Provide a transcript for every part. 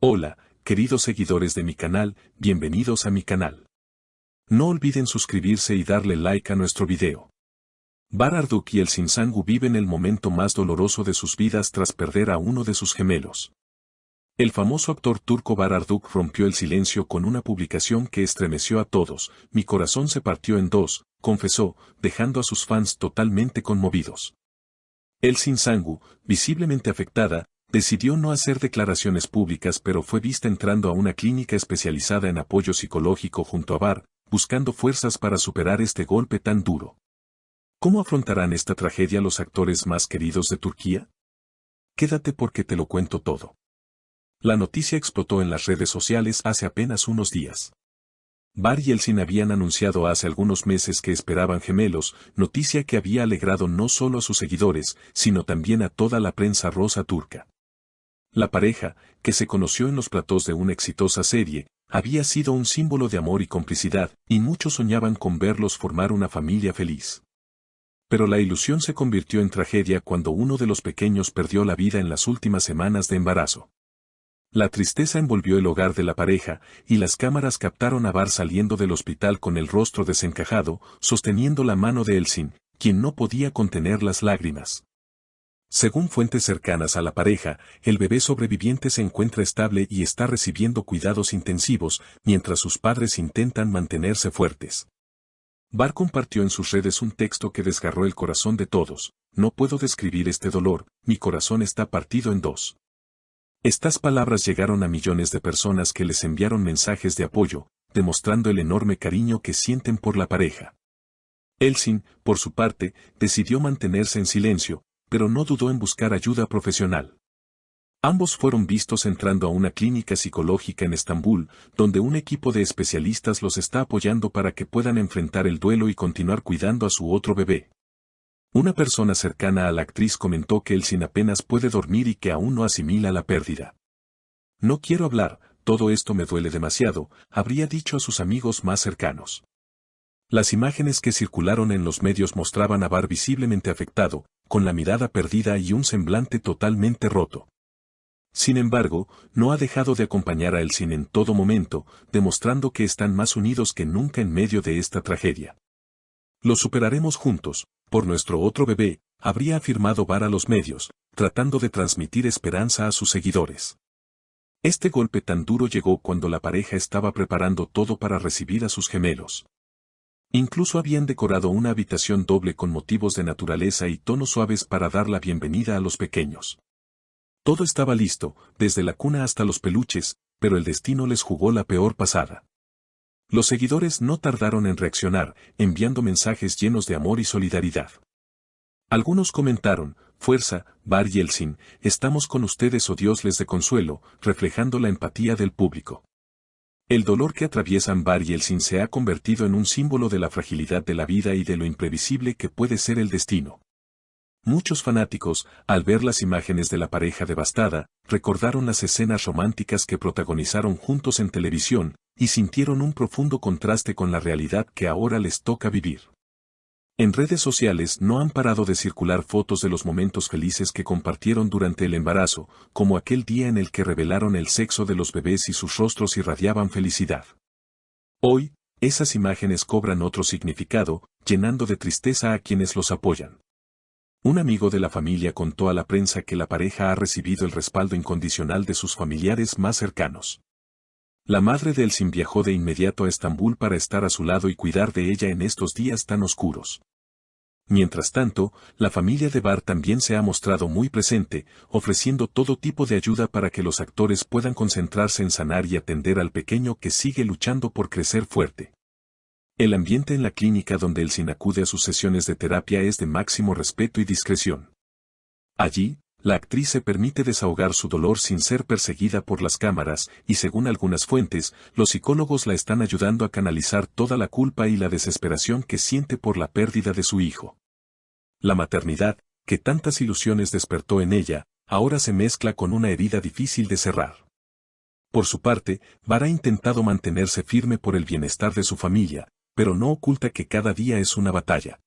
Hola, queridos seguidores de mi canal, bienvenidos a mi canal. No olviden suscribirse y darle like a nuestro video. Bar Arduk y el Sinsangu viven el momento más doloroso de sus vidas tras perder a uno de sus gemelos. El famoso actor turco Bar Arduk rompió el silencio con una publicación que estremeció a todos. Mi corazón se partió en dos, confesó, dejando a sus fans totalmente conmovidos. El Sinsangu, visiblemente afectada, decidió no hacer declaraciones públicas, pero fue vista entrando a una clínica especializada en apoyo psicológico junto a Bar, buscando fuerzas para superar este golpe tan duro. ¿Cómo afrontarán esta tragedia los actores más queridos de Turquía? Quédate porque te lo cuento todo. La noticia explotó en las redes sociales hace apenas unos días. Bar y Elçin habían anunciado hace algunos meses que esperaban gemelos, noticia que había alegrado no solo a sus seguidores, sino también a toda la prensa rosa turca. La pareja, que se conoció en los platós de una exitosa serie, había sido un símbolo de amor y complicidad, y muchos soñaban con verlos formar una familia feliz. Pero la ilusión se convirtió en tragedia cuando uno de los pequeños perdió la vida en las últimas semanas de embarazo. La tristeza envolvió el hogar de la pareja, y las cámaras captaron a Bar saliendo del hospital con el rostro desencajado, sosteniendo la mano de Elçin, quien no podía contener las lágrimas. Según fuentes cercanas a la pareja, el bebé sobreviviente se encuentra estable y está recibiendo cuidados intensivos, mientras sus padres intentan mantenerse fuertes. Bar compartió en sus redes un texto que desgarró el corazón de todos: "No puedo describir este dolor, mi corazón está partido en dos". Estas palabras llegaron a millones de personas que les enviaron mensajes de apoyo, demostrando el enorme cariño que sienten por la pareja. Elçin, por su parte, decidió mantenerse en silencio, pero no dudó en buscar ayuda profesional. Ambos fueron vistos entrando a una clínica psicológica en Estambul, donde un equipo de especialistas los está apoyando para que puedan enfrentar el duelo y continuar cuidando a su otro bebé. Una persona cercana a la actriz comentó que Elçin apenas puede dormir y que aún no asimila la pérdida. "No quiero hablar, todo esto me duele demasiado", habría dicho a sus amigos más cercanos. Las imágenes que circularon en los medios mostraban a Bar visiblemente afectado, con la mirada perdida y un semblante totalmente roto. Sin embargo, no ha dejado de acompañar a Elçin en todo momento, demostrando que están más unidos que nunca en medio de esta tragedia. "Lo superaremos juntos, por nuestro otro bebé", habría afirmado Bar a los medios, tratando de transmitir esperanza a sus seguidores. Este golpe tan duro llegó cuando la pareja estaba preparando todo para recibir a sus gemelos. Incluso habían decorado una habitación doble con motivos de naturaleza y tonos suaves para dar la bienvenida a los pequeños. Todo estaba listo, desde la cuna hasta los peluches, pero el destino les jugó la peor pasada. Los seguidores no tardaron en reaccionar, enviando mensajes llenos de amor y solidaridad. Algunos comentaron: "Fuerza, Bar y Elçin, estamos con ustedes o Dios les dé consuelo", reflejando la empatía del público. El dolor que atraviesan Bar y Elçin se ha convertido en un símbolo de la fragilidad de la vida y de lo imprevisible que puede ser el destino. Muchos fanáticos, al ver las imágenes de la pareja devastada, recordaron las escenas románticas que protagonizaron juntos en televisión, y sintieron un profundo contraste con la realidad que ahora les toca vivir. En redes sociales no han parado de circular fotos de los momentos felices que compartieron durante el embarazo, como aquel día en el que revelaron el sexo de los bebés y sus rostros irradiaban felicidad. Hoy, esas imágenes cobran otro significado, llenando de tristeza a quienes los apoyan. Un amigo de la familia contó a la prensa que la pareja ha recibido el respaldo incondicional de sus familiares más cercanos. La madre de Elçin viajó de inmediato a Estambul para estar a su lado y cuidar de ella en estos días tan oscuros. Mientras tanto, la familia de Bar también se ha mostrado muy presente, ofreciendo todo tipo de ayuda para que los actores puedan concentrarse en sanar y atender al pequeño que sigue luchando por crecer fuerte. El ambiente en la clínica donde Elçin acude a sus sesiones de terapia es de máximo respeto y discreción. Allí, la actriz se permite desahogar su dolor sin ser perseguida por las cámaras, y según algunas fuentes, los psicólogos la están ayudando a canalizar toda la culpa y la desesperación que siente por la pérdida de su hijo. La maternidad, que tantas ilusiones despertó en ella, ahora se mezcla con una herida difícil de cerrar. Por su parte, Bar ha intentado mantenerse firme por el bienestar de su familia, pero no oculta que cada día es una batalla.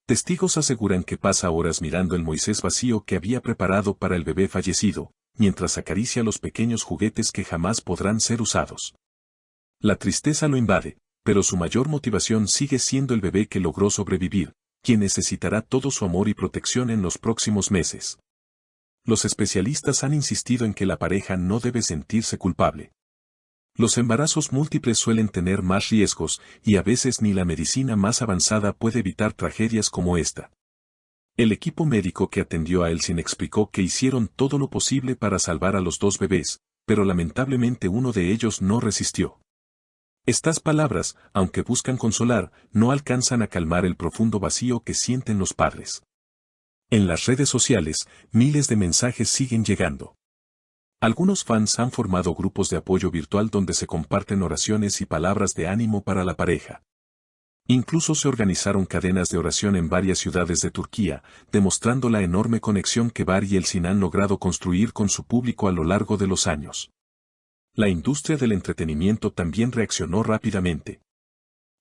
Testigos aseguran que pasa horas mirando el Moisés vacío que había preparado para el bebé fallecido, mientras acaricia los pequeños juguetes que jamás podrán ser usados. La tristeza lo invade, pero su mayor motivación sigue siendo el bebé que logró sobrevivir, quien necesitará todo su amor y protección en los próximos meses. Los especialistas han insistido en que la pareja no debe sentirse culpable. Los embarazos múltiples suelen tener más riesgos y a veces ni la medicina más avanzada puede evitar tragedias como esta. El equipo médico que atendió a Elsin explicó que hicieron todo lo posible para salvar a los dos bebés, pero lamentablemente uno de ellos no resistió. Estas palabras, aunque buscan consolar, no alcanzan a calmar el profundo vacío que sienten los padres. En las redes sociales, miles de mensajes siguen llegando. Algunos fans han formado grupos de apoyo virtual donde se comparten oraciones y palabras de ánimo para la pareja. Incluso se organizaron cadenas de oración en varias ciudades de Turquía, demostrando la enorme conexión que Bar y Elsin han logrado construir con su público a lo largo de los años. La industria del entretenimiento también reaccionó rápidamente.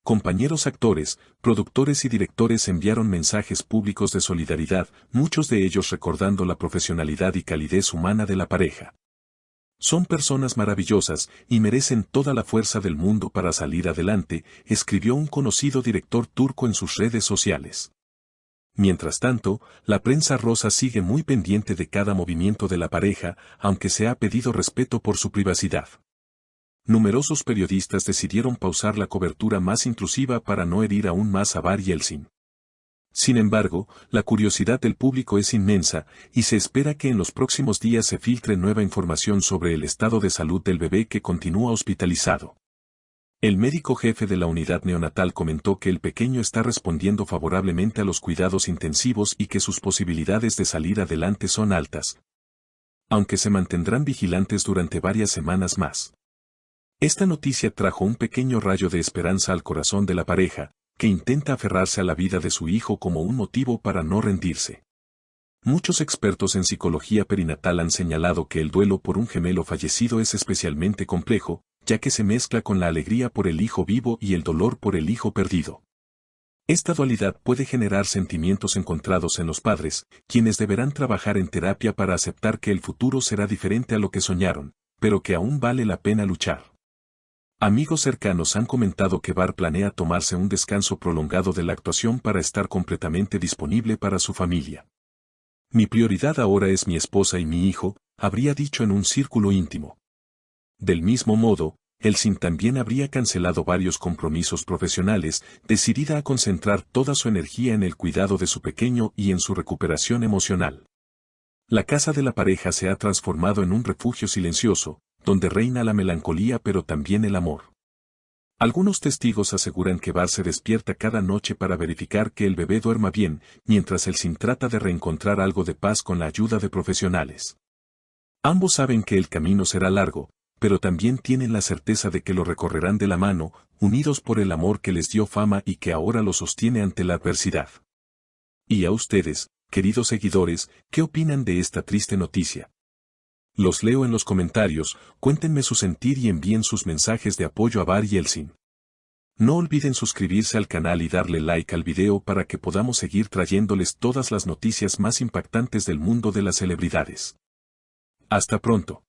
Compañeros actores, productores y directores enviaron mensajes públicos de solidaridad, muchos de ellos recordando la profesionalidad y calidez humana de la pareja. Son personas maravillosas y merecen toda la fuerza del mundo para salir adelante, escribió un conocido director turco en sus redes sociales. Mientras tanto, la prensa rosa sigue muy pendiente de cada movimiento de la pareja, aunque se ha pedido respeto por su privacidad. Numerosos periodistas decidieron pausar la cobertura más intrusiva para no herir aún más a Bar y Elsin. Sin embargo, la curiosidad del público es inmensa, y se espera que en los próximos días se filtre nueva información sobre el estado de salud del bebé que continúa hospitalizado. El médico jefe de la unidad neonatal comentó que el pequeño está respondiendo favorablemente a los cuidados intensivos y que sus posibilidades de salir adelante son altas, aunque se mantendrán vigilantes durante varias semanas más. Esta noticia trajo un pequeño rayo de esperanza al corazón de la pareja, que intenta aferrarse a la vida de su hijo como un motivo para no rendirse. Muchos expertos en psicología perinatal han señalado que el duelo por un gemelo fallecido es especialmente complejo, ya que se mezcla con la alegría por el hijo vivo y el dolor por el hijo perdido. Esta dualidad puede generar sentimientos encontrados en los padres, quienes deberán trabajar en terapia para aceptar que el futuro será diferente a lo que soñaron, pero que aún vale la pena luchar. Amigos cercanos han comentado que Bar planea tomarse un descanso prolongado de la actuación para estar completamente disponible para su familia. Mi prioridad ahora es mi esposa y mi hijo, habría dicho en un círculo íntimo. Del mismo modo, Elsin también habría cancelado varios compromisos profesionales, decidida a concentrar toda su energía en el cuidado de su pequeño y en su recuperación emocional. La casa de la pareja se ha transformado en un refugio silencioso, donde reina la melancolía pero también el amor. Algunos testigos aseguran que Bar se despierta cada noche para verificar que el bebé duerma bien, mientras Elsin trata de reencontrar algo de paz con la ayuda de profesionales. Ambos saben que el camino será largo, pero también tienen la certeza de que lo recorrerán de la mano, unidos por el amor que les dio fama y que ahora los sostiene ante la adversidad. ¿Y a ustedes, queridos seguidores, qué opinan de esta triste noticia? Los leo en los comentarios, cuéntenme su sentir y envíen sus mensajes de apoyo a Bar y Elsin. No olviden suscribirse al canal y darle like al video para que podamos seguir trayéndoles todas las noticias más impactantes del mundo de las celebridades. Hasta pronto.